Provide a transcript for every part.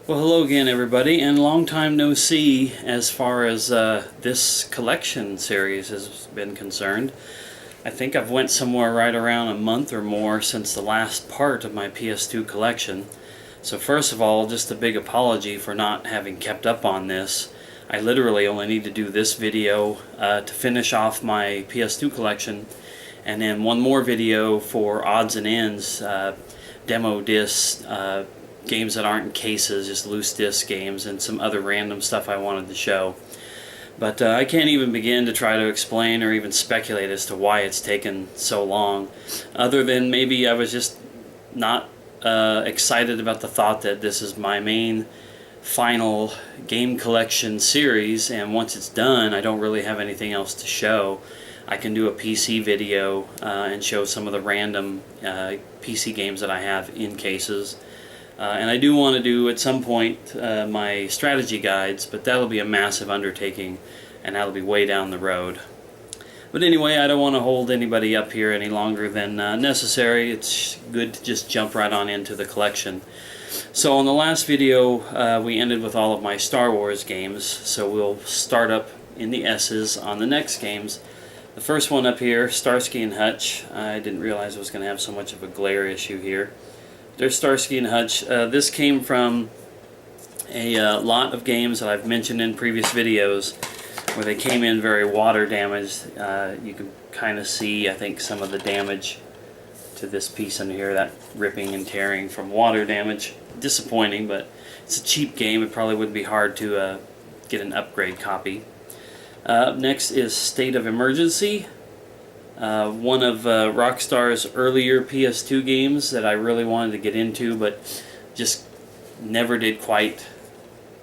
Well, hello again, everybody, and long time no see as far as this collection series has been concerned. I think I've went somewhere right around a month or more since the last part of my PS2 collection. So first of all, just a big apology for not having kept up on this. I literally only need to do this video to finish off my PS2 collection, and then one more video for odds and ends, demo discs, games that aren't in cases, just loose disc games, and some other random stuff I wanted to show. But I can't even begin to try to explain or even speculate as to why it's taken so long, other than maybe I was just not excited about the thought that this is my main final game collection series, and once it's done I don't really have anything else to show. I can do a PC video and show some of the random PC games that I have in cases. And I do want to do at some point my strategy guides, but that'll be a massive undertaking and that'll be way down the road. But anyway, I don't want to hold anybody up here any longer than necessary. It's good to just jump right on into the collection. So in the last video we ended with all of my Star Wars games, so we'll start up in the S's on the next games. The first one up here, Starsky and Hutch. I didn't realize I was going to have so much of a glare issue here. There's Starsky and Hutch. This came from a lot of games that I've mentioned in previous videos where they came in very water damaged. You can kind of see, I think, some of the damage to this piece in here, that ripping and tearing from water damage. Disappointing, but it's a cheap game. It probably wouldn't be hard to get an upgrade copy. Up next is State of Emergency. One of Rockstar's earlier PS2 games that I really wanted to get into, but just never did quite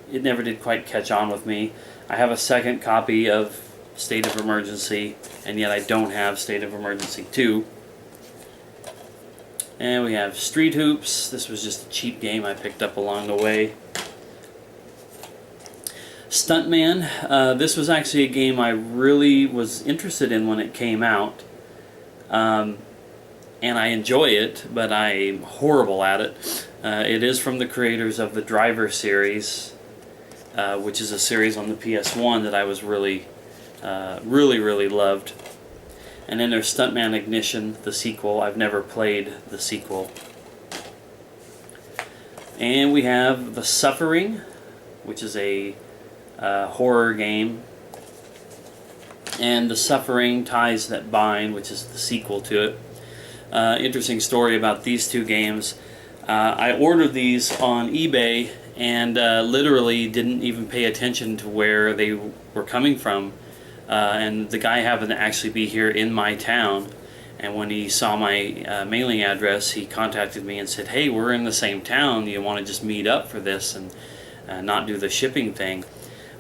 catch on with me. I have a second copy of State of Emergency, and yet I don't have State of Emergency 2. And we have Street Hoops. This was just a cheap game I picked up along the way. Stuntman. This was actually a game I really was interested in when it came out. And I enjoy it, but I'm horrible at it. It is from the creators of the Driver series, which is a series on the PS1 that I was really loved. And then there's Stuntman Ignition, the sequel. I've never played the sequel. And we have The Suffering, which is a horror game. And The Suffering Ties That Bind, which is the sequel to it. Interesting story about these two games. I ordered these on eBay and literally didn't even pay attention to where they were coming from. And the guy happened to actually be here in my town. And when he saw my mailing address, he contacted me and said, "Hey, we're in the same town. Do you want to just meet up for this and not do the shipping thing?"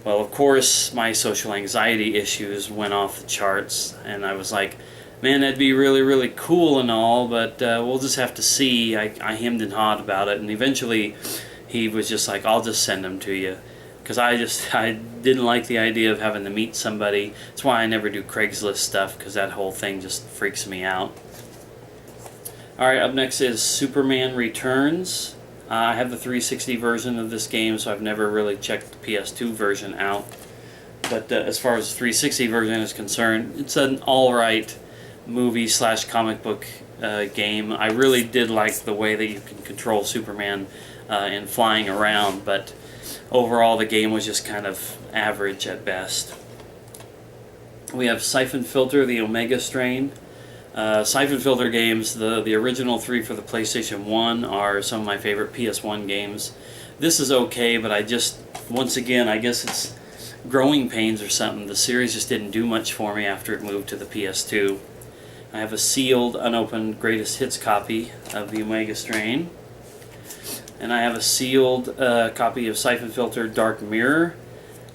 Well, of course, my social anxiety issues went off the charts, and I was like, man, that'd be really cool and all, but we'll just have to see. I hemmed and hawed about it, and eventually he was just like, I'll just send them to you, because I didn't like the idea of having to meet somebody. That's why I never do Craigslist stuff, because that whole thing just freaks me out. Alright, up next is Superman Returns. I have the 360 version of this game, so I've never really checked the PS2 version out. But as far as the 360 version is concerned, it's an alright movie/comic book game. I really did like the way that you can control Superman in flying around, but overall the game was just kind of average at best. We have Siphon Filter, the Omega Strain. Siphon Filter games, the original 3 for the PlayStation 1 are some of my favorite PS1 games. This is okay, but once again, I guess it's growing pains or something. The series just didn't do much for me after it moved to the PS2. I have a sealed, unopened Greatest Hits copy of the Omega Strain. And I have a sealed copy of Siphon Filter Dark Mirror.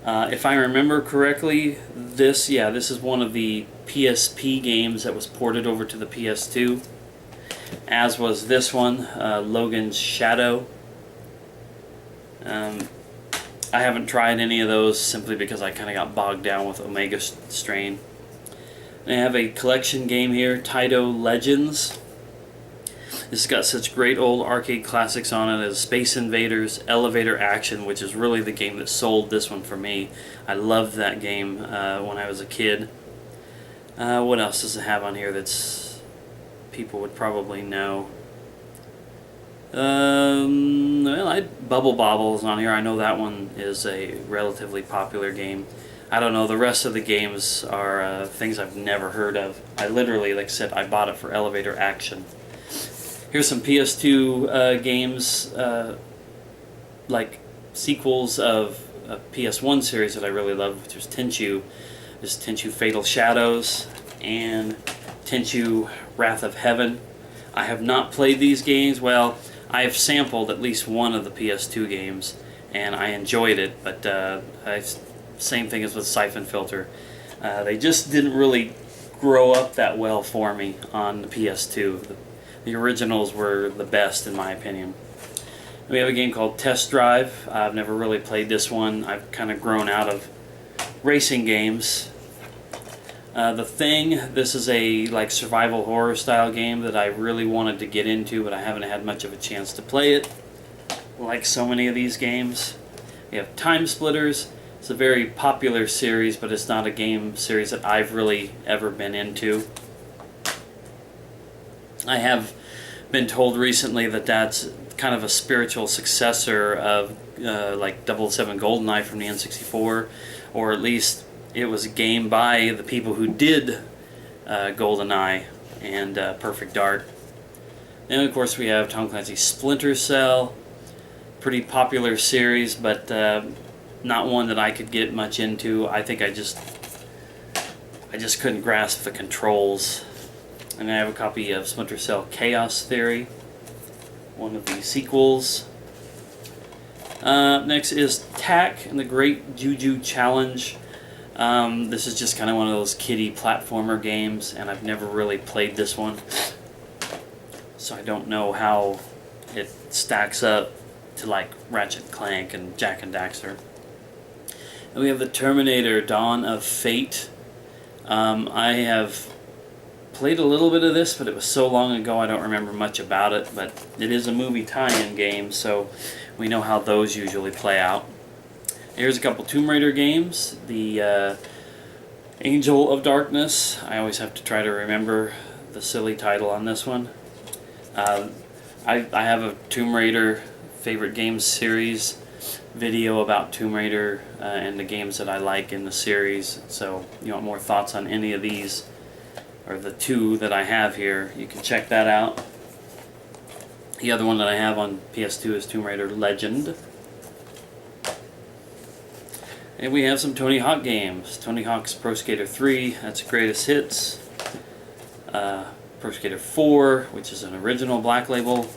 If I remember correctly, this is one of the PSP games that was ported over to the PS2, as was this one, Logan's Shadow. I haven't tried any of those simply because I kind of got bogged down with Omega Strain. And I have a collection game here, Taito Legends. This has got such great old arcade classics on it as Space Invaders, Elevator Action, which is really the game that sold this one for me. I loved that game when I was a kid. What else does it have on here that's people would probably know? Well, Bubble Bobble is on here. I know that one is a relatively popular game. I don't know, the rest of the games are things I've never heard of. I literally, like I said, I bought it for Elevator Action. Here's some PS2 games, like sequels of a PS1 series that I really loved, which was Tenchu. There's Tenchu Fatal Shadows and Tenchu Wrath of Heaven. I have not played these games. Well, I have sampled at least one of the PS2 games, and I enjoyed it, but same thing as with Siphon Filter. They just didn't really grow up that well for me on the PS2. The originals were the best in my opinion. We have a game called Test Drive. I've never really played this one. I've kind of grown out of racing games. The Thing, this is a like survival horror style game that I really wanted to get into, but I haven't had much of a chance to play it, like so many of these games. We have Time Splitters. It's a very popular series, but it's not a game series that I've really ever been into. I have been told recently that that's kind of a spiritual successor of like 007 GoldenEye from the N64, or at least it was a game by the people who did GoldenEye and Perfect Dark. And of course we have Tom Clancy's Splinter Cell, pretty popular series, but not one that I could get much into. I think I just couldn't grasp the controls. And I have a copy of Splinter Cell Chaos Theory, one of the sequels. Next is Tak and the Great Juju Challenge. This is just kind of one of those kiddie platformer games, and I've never really played this one, so I don't know how it stacks up to like Ratchet & Clank and Jak and Daxter. And we have the Terminator Dawn of Fate. I have played a little bit of this, but it was so long ago I don't remember much about it, but it is a movie tie-in game, so we know how those usually play out. Here's a couple Tomb Raider games. The Angel of Darkness. I always have to try to remember the silly title on this one. I have a Tomb Raider favorite games series video about Tomb Raider and the games that I like in the series, so you want more thoughts on any of these, or the two that I have here, you can check that out. The other one that I have on PS2 is Tomb Raider Legend. And we have some Tony Hawk games. Tony Hawk's Pro Skater 3, that's Greatest Hits. Pro Skater 4, which is an original Black Label.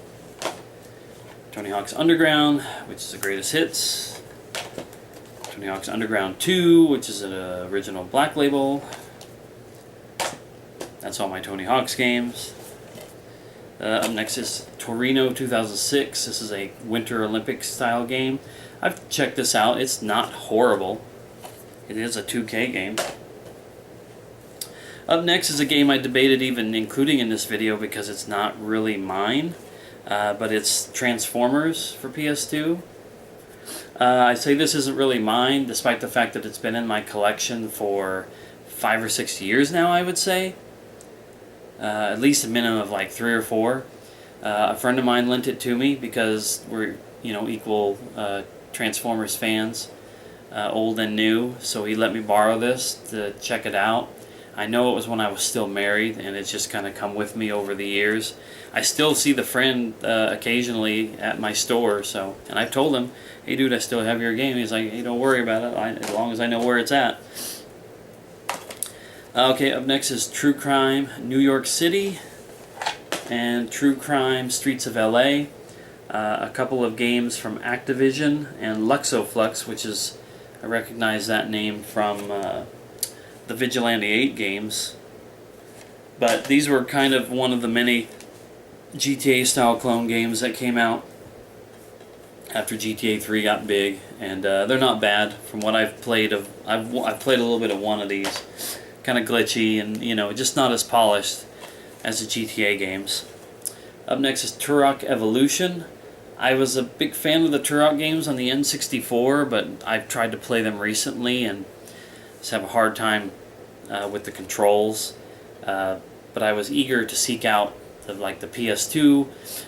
Tony Hawk's Underground, which is the Greatest Hits. Tony Hawk's Underground 2, which is an original Black Label. That's all my Tony Hawk's games. Up next is Torino 2006. This is a Winter Olympics style game. I've checked this out. It's not horrible. It is a 2K game. Up next is a game I debated even including in this video because it's not really mine. But it's Transformers for PS2. I say this isn't really mine, despite the fact that it's been in my collection for 5 or 6 years now, I would say. At least a minimum of like 3 or 4. A friend of mine lent it to me because we're, equal Transformers fans, old and new. So he let me borrow this to check it out. I know it was when I was still married, and it's just kind of come with me over the years. I still see the friend occasionally at my store, and I've told him, "Hey, dude, I still have your game." He's like, "Hey, don't worry about it, as long as I know where it's at." Okay, up next is True Crime New York City and True Crime Streets of LA. A couple of games from Activision and Luxoflux, which is, I recognize that name from the Vigilante 8 games. But these were kind of one of the many GTA style clone games that came out after GTA 3 got big, and they're not bad from what I've played of. I've played a little bit of one of these. Kind of glitchy and just not as polished as the GTA games. Up next is Turok Evolution. I was a big fan of the Turok games on the N64, but I've tried to play them recently and just have a hard time with the controls. But I was eager to seek out the PS2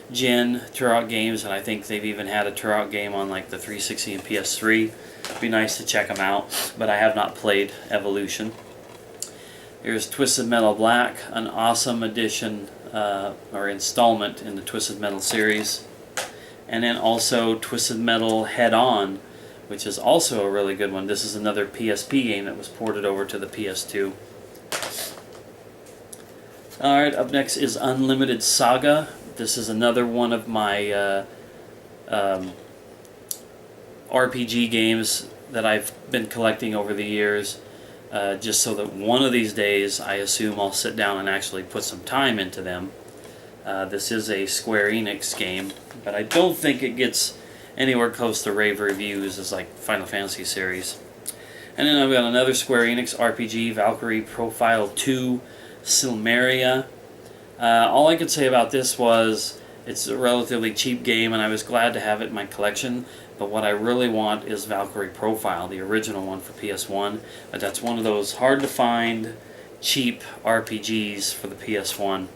gen Turok games, and I think they've even had a Turok game on like the 360 and PS3. It'd be nice to check them out, but I have not played Evolution. Here's Twisted Metal Black, an awesome addition or installment in the Twisted Metal series. And then also Twisted Metal Head On, which is also a really good one. This is another PSP game that was ported over to the PS2. Alright, up next is Unlimited Saga. This is another one of my RPG games that I've been collecting over the years, just so that one of these days I assume I'll sit down and actually put some time into them. This is a Square Enix game, but I don't think it gets anywhere close to rave reviews as like Final Fantasy series. And then I've got another Square Enix RPG, Valkyrie Profile 2 Silmeria. All I could say about this was it's a relatively cheap game, and I was glad to have it in my collection. But what I really want is Valkyrie Profile, the original one for PS1. But that's one of those hard to find, cheap RPGs for the PS1.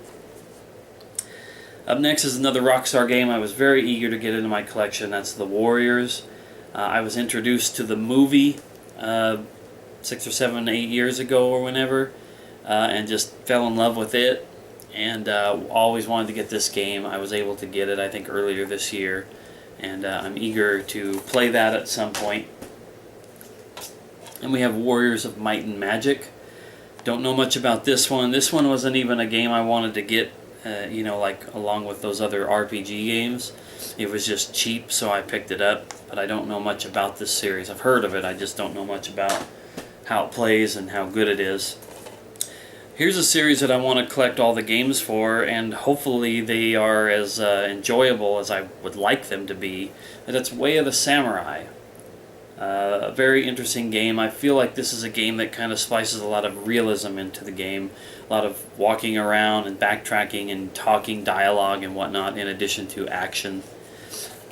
Up next is another Rockstar game I was very eager to get into my collection. That's The Warriors. I was introduced to the movie 6 or 7, 8 years ago or whenever, and just fell in love with it, and always wanted to get this game. I was able to get it, I think, earlier this year, and I'm eager to play that at some point. And we have Warriors of Might and Magic. Don't know much about this one. This one wasn't even a game I wanted to get, like along with those other RPG games. It was just cheap, so I picked it up, but I don't know much about this series. I've heard of it, I just don't know much about how it plays and how good it is. Here's a series that I want to collect all the games for, and hopefully they are as enjoyable as I would like them to be. And that's Way of the Samurai. A very interesting game. I feel like this is a game that kind of splices a lot of realism into the game. A lot of walking around and backtracking and talking dialogue and whatnot, in addition to action.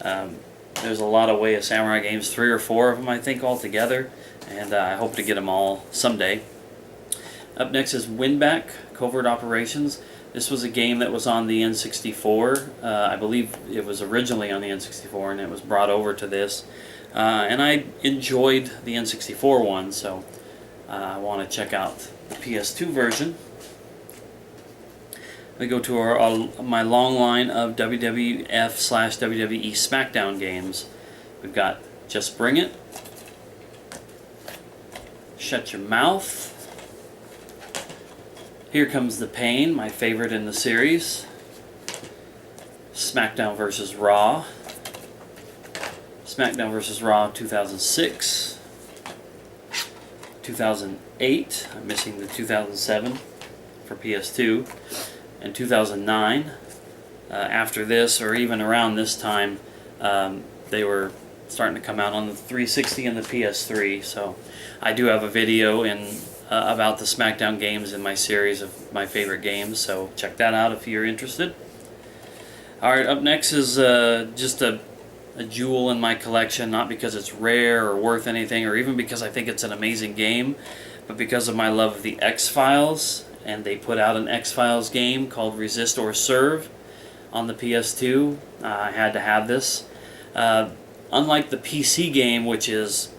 There's a lot of Way of Samurai games, 3 or 4 of them I think altogether, and I hope to get them all someday. Up next is Winback, Covert Operations. This was a game that was on the N64. I believe it was originally on the N64 and it was brought over to this. And I enjoyed the N64 one, so I want to check out the PS2 version. We go to my long line of WWF/WWE SmackDown games. We've got Just Bring It, Shut Your Mouth, Here Comes the Pain, my favorite in the series, SmackDown vs. Raw, SmackDown vs. Raw 2006, 2008, I'm missing the 2007 for PS2, and 2009. After this, or even around this time, they were starting to come out on the 360 and the PS3, so I do have a video about the SmackDown games in my series of my favorite games, so check that out if you're interested. Alright, up next is just a jewel in my collection, not because it's rare or worth anything, or even because I think it's an amazing game, but because of my love of the X-Files, and they put out an X-Files game called Resist or Serve on the PS2. I had to have this. Unlike the PC game, which is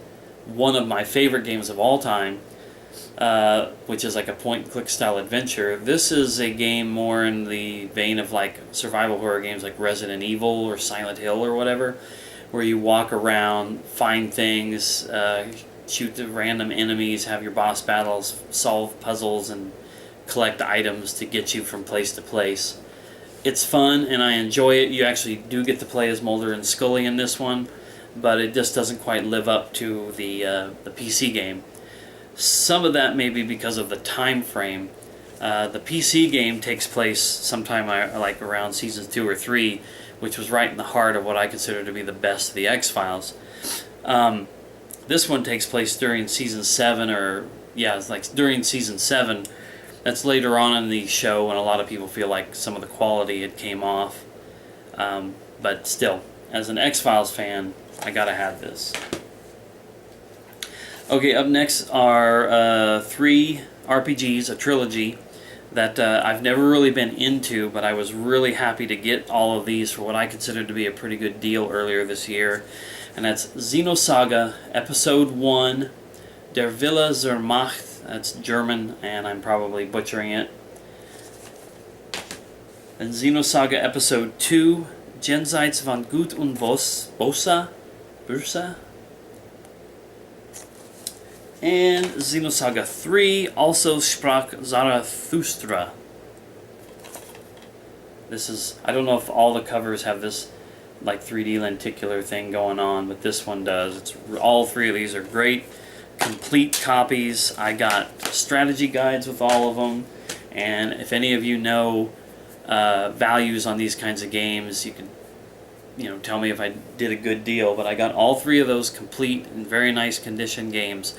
one of my favorite games of all time, which is like a point-and-click style adventure, this is a game more in the vein of like survival horror games like Resident Evil or Silent Hill or whatever, where you walk around, find things, shoot the random enemies, have your boss battles, solve puzzles, and collect items to get you from place to place. It's fun and I enjoy it. You actually do get to play as Mulder and Scully in this one, but it just doesn't quite live up to the PC game. Some of that may be because of the time frame. The PC game takes place sometime like around seasons 2 or 3, which was right in the heart of what I consider to be the best of the X-Files. This one takes place during season 7, or yeah, it's like during season 7, That's later on in the show, and a lot of people feel like some of the quality had came off. But still, as an X-Files fan, I gotta have this. Okay, up next are 3 RPGs, a trilogy, that I've never really been into, but I was really happy to get all of these for what I considered to be a pretty good deal earlier this year. And that's Xenosaga Episode 1, Der Wille zur Macht. That's German, and I'm probably butchering it. And Xenosaga Episode 2, Jenseits von Gut und Böse. And Xenosaga 3, also Sprach Zarathustra. This is, I don't know if all the covers have this like 3D lenticular thing going on, but this one does. It's all 3 of these are great, complete copies. I got strategy guides with all of them, and if any of you know values on these kinds of games, you can tell me if I did a good deal. But I got all 3 of those complete and very nice condition games,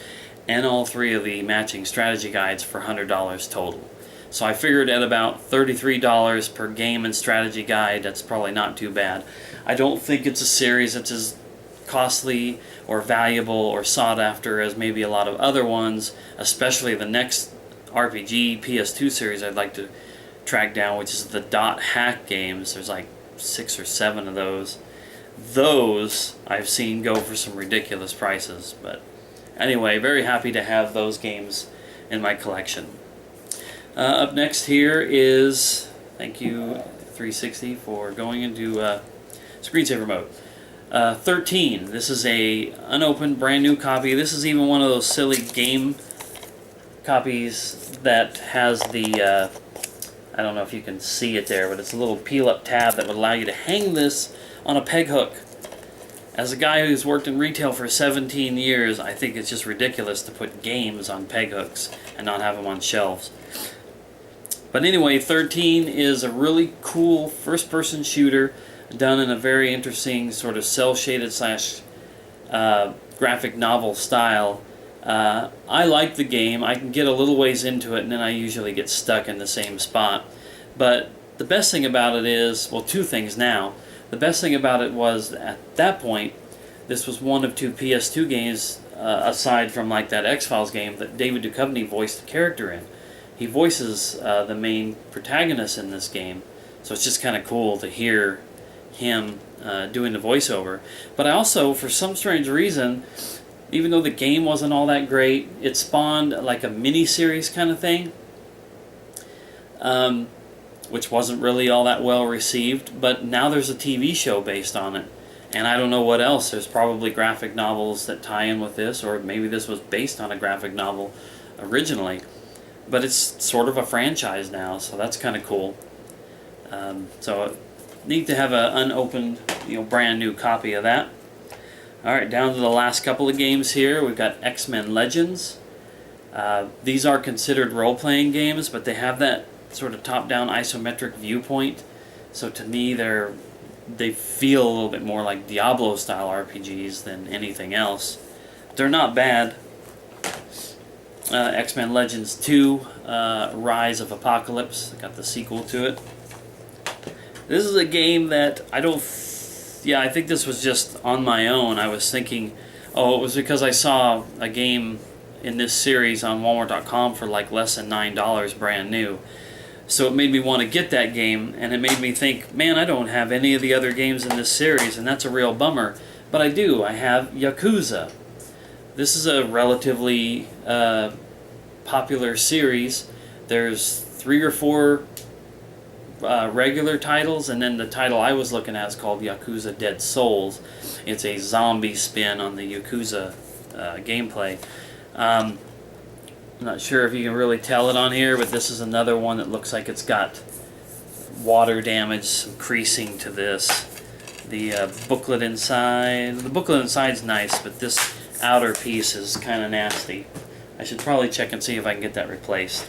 and all 3 of the matching strategy guides for $100 total. So I figured at about $33 per game and strategy guide, that's probably not too bad. I don't think it's a series that's as costly or valuable or sought after as maybe a lot of other ones, especially the next RPG PS2 series I'd like to track down, which is the Dot Hack games. There's like 6 or 7 of those. Those I've seen go for some ridiculous prices, but anyway, very happy to have those games in my collection. Up next here is, thank you 360 for going into screensaver mode. 13. This is a unopened brand new copy. This is even one of those silly game copies that has the I don't know if you can see it there, but it's a little peel up tab that would allow you to hang this on a peg hook. As a guy who's worked in retail for 17 years, I think it's just ridiculous to put games on peg hooks and not have them on shelves. But anyway, 13 is a really cool first-person shooter done in a very interesting sort of cel-shaded slash graphic novel style. I like the game. I can get a little ways into it, and then I usually get stuck in the same spot. But the best thing about it is, well, 2 things now. The best thing about it was, at that point, this was one of 2 PS2 games, aside from like that X-Files game, that David Duchovny voiced the character in. He voices the main protagonist in this game, so it's just kind of cool to hear him doing the voiceover. But I also, for some strange reason, even though the game wasn't all that great, it spawned like a mini-series kind of thing, which wasn't really all that well received, but now there's a TV show based on it, and I don't know what else. There's probably graphic novels that tie in with this, or maybe this was based on a graphic novel originally, but it's sort of a franchise now, so that's kind of cool. So neat to have an unopened, brand new copy of that. Alright, down to the last couple of games here. We've got X-Men Legends. These are considered role-playing games, but they have that sort of top-down isometric viewpoint. So to me, they feel a little bit more like Diablo-style RPGs than anything else. They're not bad. X-Men Legends 2, Rise of Apocalypse. Got the sequel to it. This is a game that I think this was just on my own. I was thinking, it was because I saw a game in this series on Walmart.com for like less than $9 brand new. So it made me want to get that game, and it made me think, man, I don't have any of the other games in this series, and that's a real bummer. But I do. I have Yakuza. This is a relatively popular series. There's 3 or 4 regular titles, and then the title I was looking at is called Yakuza Dead Souls. It's a zombie spin on the Yakuza gameplay. I'm not sure if you can really tell it on here, but this is another one that looks like it's got water damage, some creasing to this. The booklet inside, is nice, but this outer piece is kind of nasty. I should probably check and see if I can get that replaced.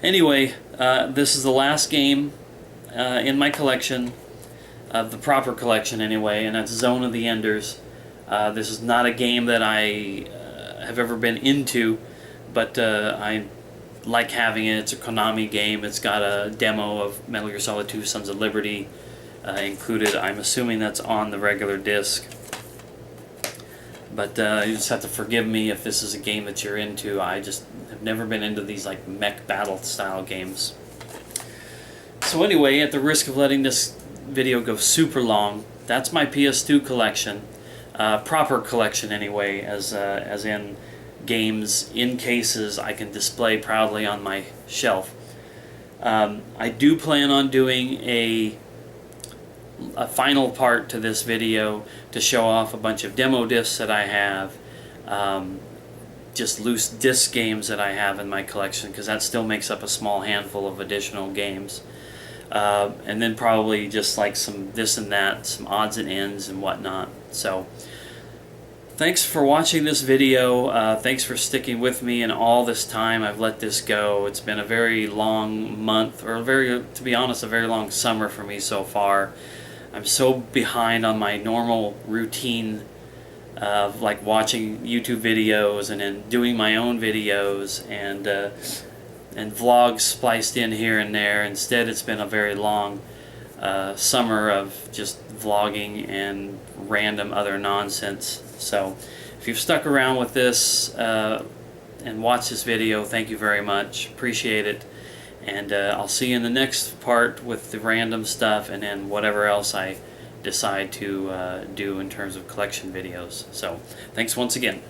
Anyway, this is the last game in my collection, the proper collection anyway, and that's Zone of the Enders. This is not a game that I have ever been into, but I like having it. It's a Konami game. It's got a demo of Metal Gear Solid 2 Sons of Liberty included. I'm assuming that's on the regular disc. But you just have to forgive me if this is a game that you're into. I just have never been into these like mech battle style games. So anyway, at the risk of letting this video go super long, that's my PS2 collection. Proper collection anyway, as in games in cases I can display proudly on my shelf. I do plan on doing a final part to this video to show off a bunch of demo discs that I have, just loose disc games that I have in my collection, because that still makes up a small handful of additional games. And then probably just like some this and that, some odds and ends and whatnot. So thanks for watching this video. Thanks for sticking with me in all this time I've let this go. It's been a very long month, or to be honest, a very long summer for me so far. I'm so behind on my normal routine of like watching YouTube videos and then doing my own videos and vlogs spliced in here and there. Instead, it's been a very long summer of just vlogging and random other nonsense. So if you've stuck around with this and watched this video, thank you very much. Appreciate it. And I'll see you in the next part with the random stuff and then whatever else I decide to do in terms of collection videos. So thanks once again.